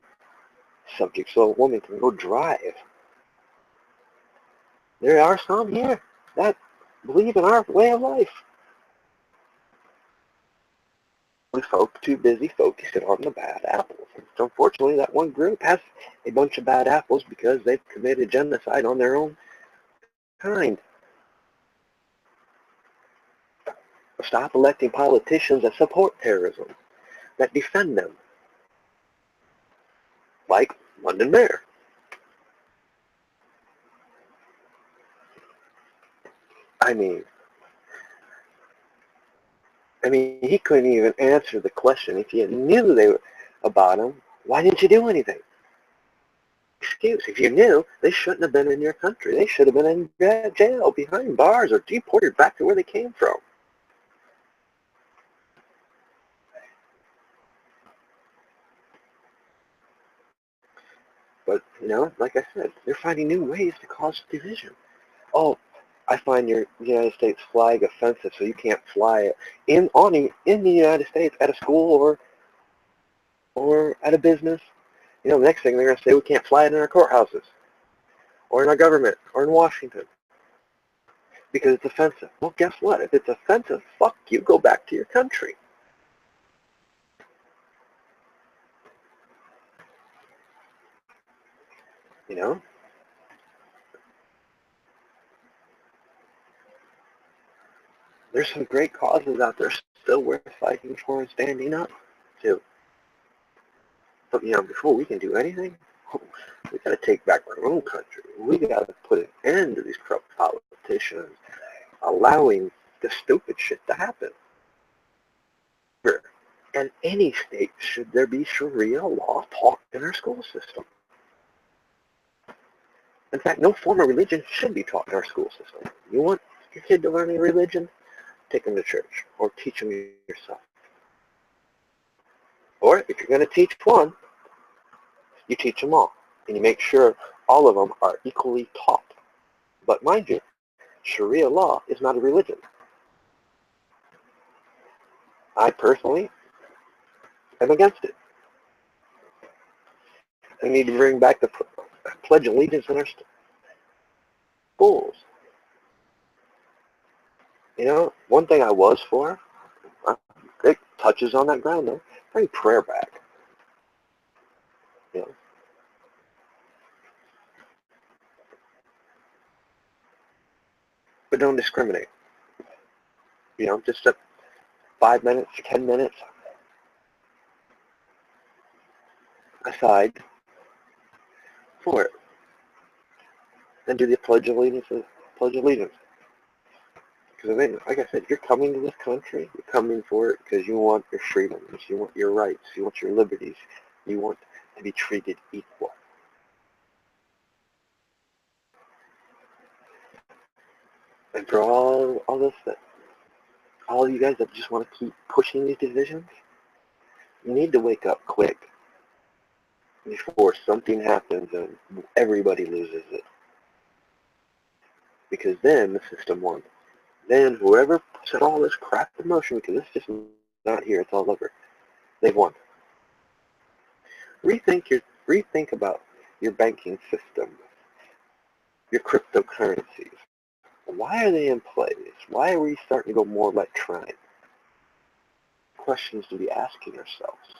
subject, so a woman can go drive. There are some here that believe in our way of life. We folk too busy focusing on the bad apples. So unfortunately, that one group has a bunch of bad apples because they've committed genocide on their own kind. Stop electing politicians that support terrorism, that defend them, like London Mayor. I mean, he couldn't even answer the question. If you knew they were about him, why didn't you do anything? Excuse. If you knew, they shouldn't have been in your country. They should have been in jail, behind bars, or deported back to where they came from. But, like I said, they're finding new ways to cause division. Oh, I find your United States flag offensive, so you can't fly it in the United States at a school or at a business. The next thing they're going to say, we can't fly it in our courthouses or in our government or in Washington because it's offensive. Well, guess what? If it's offensive, fuck you, go back to your country. You know? There's some great causes out there still worth fighting for and standing up to. But, before we can do anything, we got to take back our own country. We got to put an end to these corrupt politicians allowing the stupid shit to happen. And any state should there be Sharia law taught in our school system. In fact, no form of religion should be taught in our school system. You want your kid to learn a religion? Take them to church or teach them yourself. Or if you're going to teach one, you teach them all. And you make sure all of them are equally taught. But mind you, Sharia law is not a religion. I personally am against it. We need to bring back the Pledge of Allegiance in our schools. One thing I was for, it touches on that ground though, bring prayer back. But don't discriminate. Just set 5 minutes, 10 minutes aside for it. And do the Pledge of Allegiance. Because like I said, you're coming to this country, you're coming for it because you want your freedoms, you want your rights, you want your liberties, you want to be treated equal. And for all this, all you guys that just want to keep pushing these divisions, you need to wake up quick before something happens and everybody loses it. Because then the system won. Then whoever set all this crap in motion, because it's just not here, it's all over, they've won. Rethink about your banking system, your cryptocurrencies. Why are they in place? Why are we starting to go more electronic? Questions to be asking ourselves.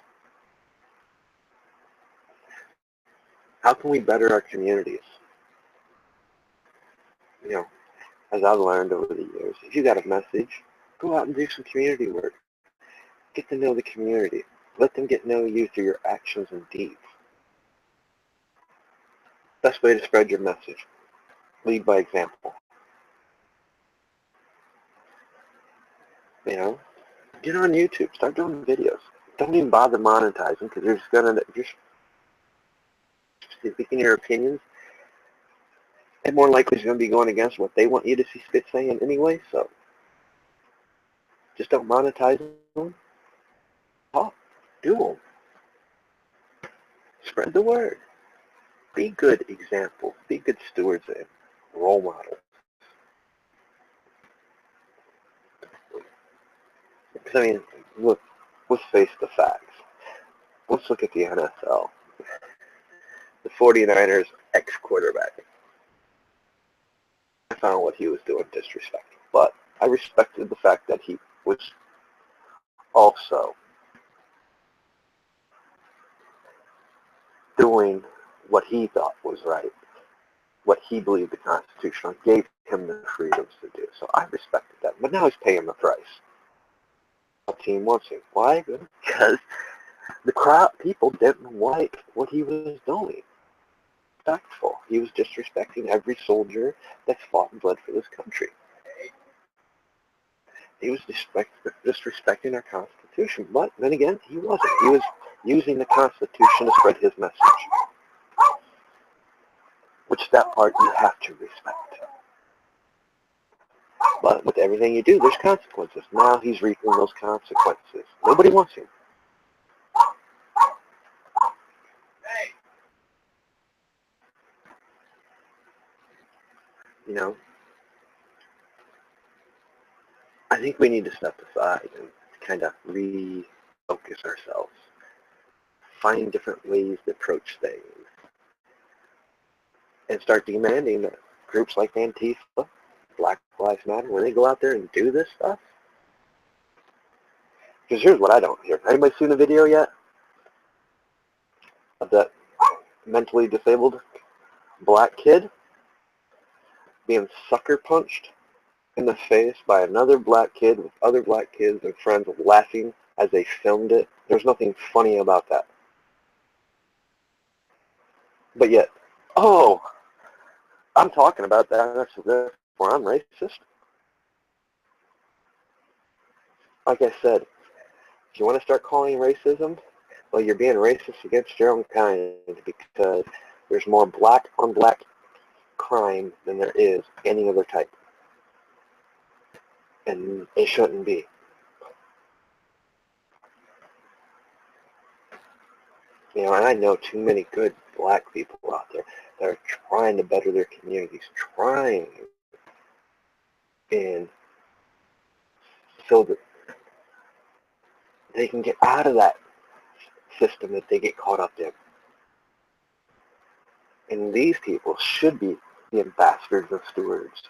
How can we better our communities? As I've learned over the years, if you got a message, go out and do some community work. Get to know the community. Let them get to know you through your actions and deeds. Best way to spread your message. Lead by example. Get on YouTube. Start doing videos. Don't even bother monetizing because you're just speaking your opinions. And more likely it's going to be going against what they want you to see fit saying anyway. So just don't monetize them. Talk. Do them. Spread the word. Be good examples. Be good stewards and role models. Because, look, let's face the facts. Let's look at the NFL. The 49ers ex-quarterback. I found what he was doing disrespectful. But I respected the fact that he was also doing what he thought was right, what he believed the Constitution gave him the freedoms to do. So I respected that. But now he's paying the price. The team wants him. Why? Because the people didn't like what he was doing. Respectful. He was disrespecting every soldier that's fought and bled for this country. He was disrespecting our Constitution. But then again, he wasn't. He was using the Constitution to spread his message. Which that part you have to respect. But with everything you do, there's consequences. Now he's reaping those consequences. Nobody wants him. I think we need to step aside and kind of refocus ourselves. Find different ways to approach things. And start demanding that groups like Antifa, Black Lives Matter, when they go out there and do this stuff. Because here's what I don't hear. Anybody seen a video yet of that mentally disabled black kid being sucker punched in the face by another black kid with other black kids and friends laughing as they filmed it. There's nothing funny about that. But yet, oh, I'm talking about that. That's where I'm racist. Like I said, if you want to start calling racism, well, you're being racist against your own kind because there's more black on black crime than there is any other type. And it shouldn't be. You know, and I know too many good black people out there that are trying to better their communities, trying, and so that they can get out of that system that they get caught up in. And these people should be the ambassadors and stewards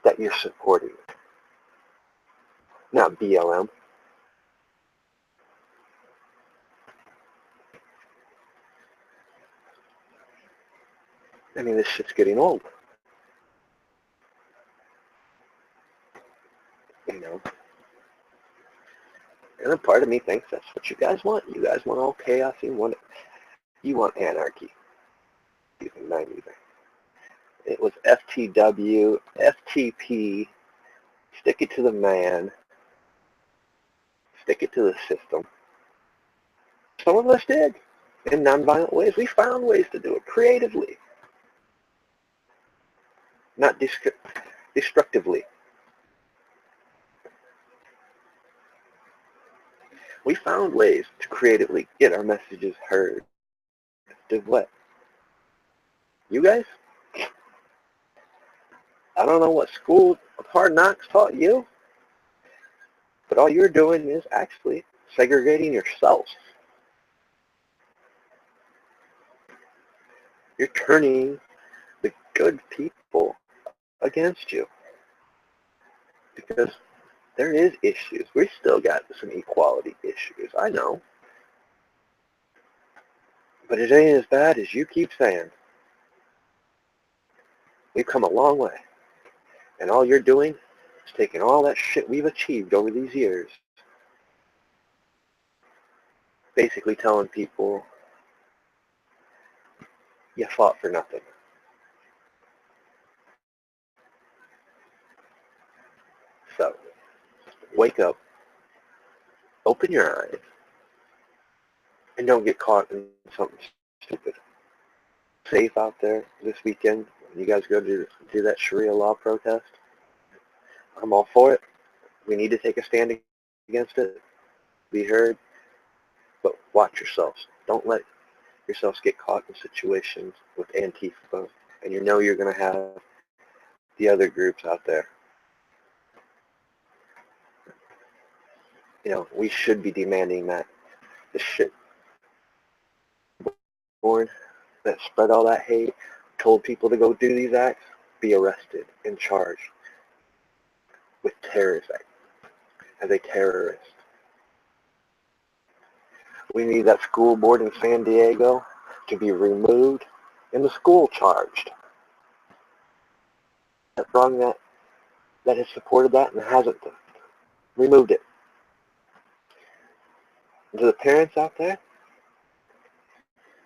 that you're supporting, not BLM. I mean, this shit's getting old. You know? And a part of me thinks that's what you guys want. You guys want all chaos. You want anarchy. Not either. It was FTW, FTP, stick it to the man, stick it to the system. Some of us did in nonviolent ways. We found ways to do it creatively, not destructively. We found ways to creatively get our messages heard. Did what? You guys? I don't know what school of hard knocks taught you, but all you're doing is actually segregating yourselves. You're turning the good people against you because there is issues. We still got some equality issues, I know. But it ain't as bad as you keep saying. We've come a long way. And all you're doing is taking all that shit we've achieved over these years, basically telling people, you fought for nothing. So, wake up, open your eyes, and don't get caught in something stupid. Safe out there this weekend when you guys go do that Sharia law protest. I'm all for it. We need to take a stand against it, be heard, but watch yourselves. Don't let yourselves get caught in situations with Antifa, and you know you're going to have the other groups out there. You know, we should be demanding that the shit born that spread all that hate, told people to go do these acts, be arrested and charged with terrorist act as a terrorist. We need that school board in San Diego to be removed and the school charged. That wrong that has supported that and hasn't removed it. And to the parents out there,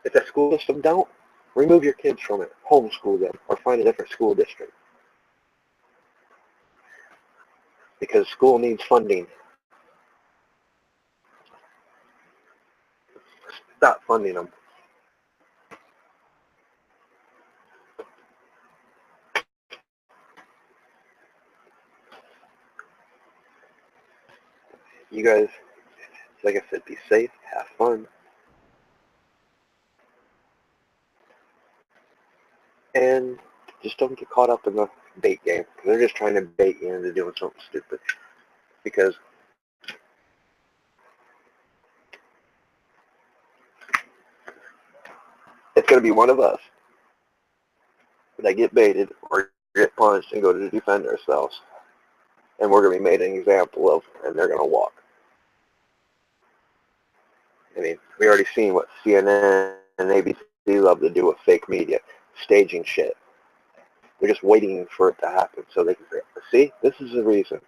if that school system don't, remove your kids from it, homeschool them, or find a different school district. Because school needs funding. Stop funding them. You guys, like I said, be safe, have fun, and just don't get caught up in the bait game. They're just trying to bait you into doing something stupid. Because it's going to be one of us that get baited or get punched and go to defend ourselves. And we're going to be made an example of, and they're going to walk. I mean, we already seen what CNN and ABC They love to do with fake media, staging shit. They're just waiting for it to happen so they can say, see, this is the reason.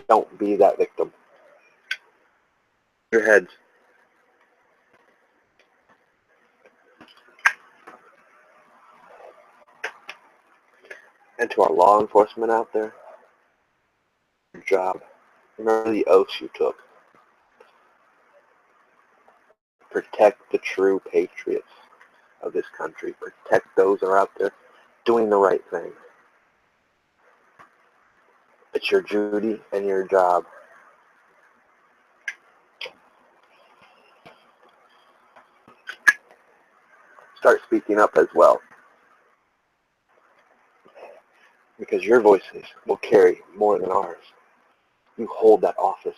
Don't be that victim. Your heads. And to our law enforcement out there, your job. Remember the oaths you took. Protect the true patriots of this country. Protect those that are out there doing the right thing. It's your duty and your job. Start speaking up as well. Because your voices will carry more than ours. You hold that office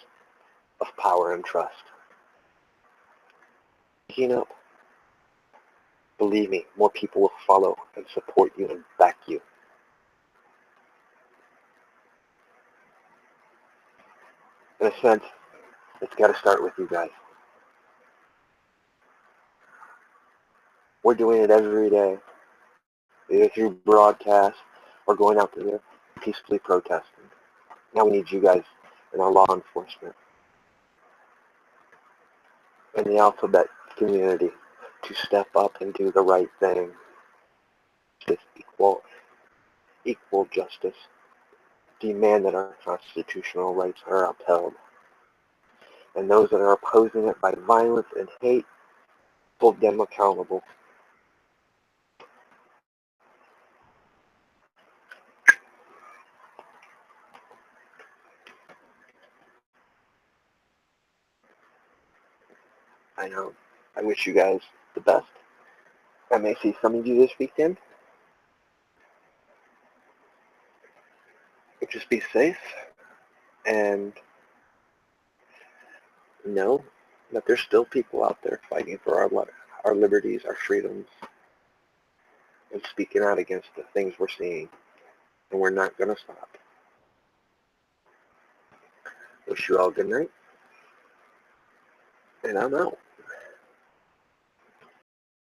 of power and trust. Speaking up, believe me, more people will follow and support you and back you. In a sense, it's got to start with you guys. We're doing it every day, either through broadcast or going out there peacefully protesting. Now we need you guys in our law enforcement and the alphabet community to step up and do the right thing. This equal justice. Demand that our constitutional rights are upheld. And those that are opposing it by violence and hate, hold them accountable. I know. I wish you guys the best. I may see some of you this weekend. Just be safe and know that there's still people out there fighting for our liberties, our freedoms, and speaking out against the things we're seeing. And we're not going to stop. Wish you all good night. And I'm out.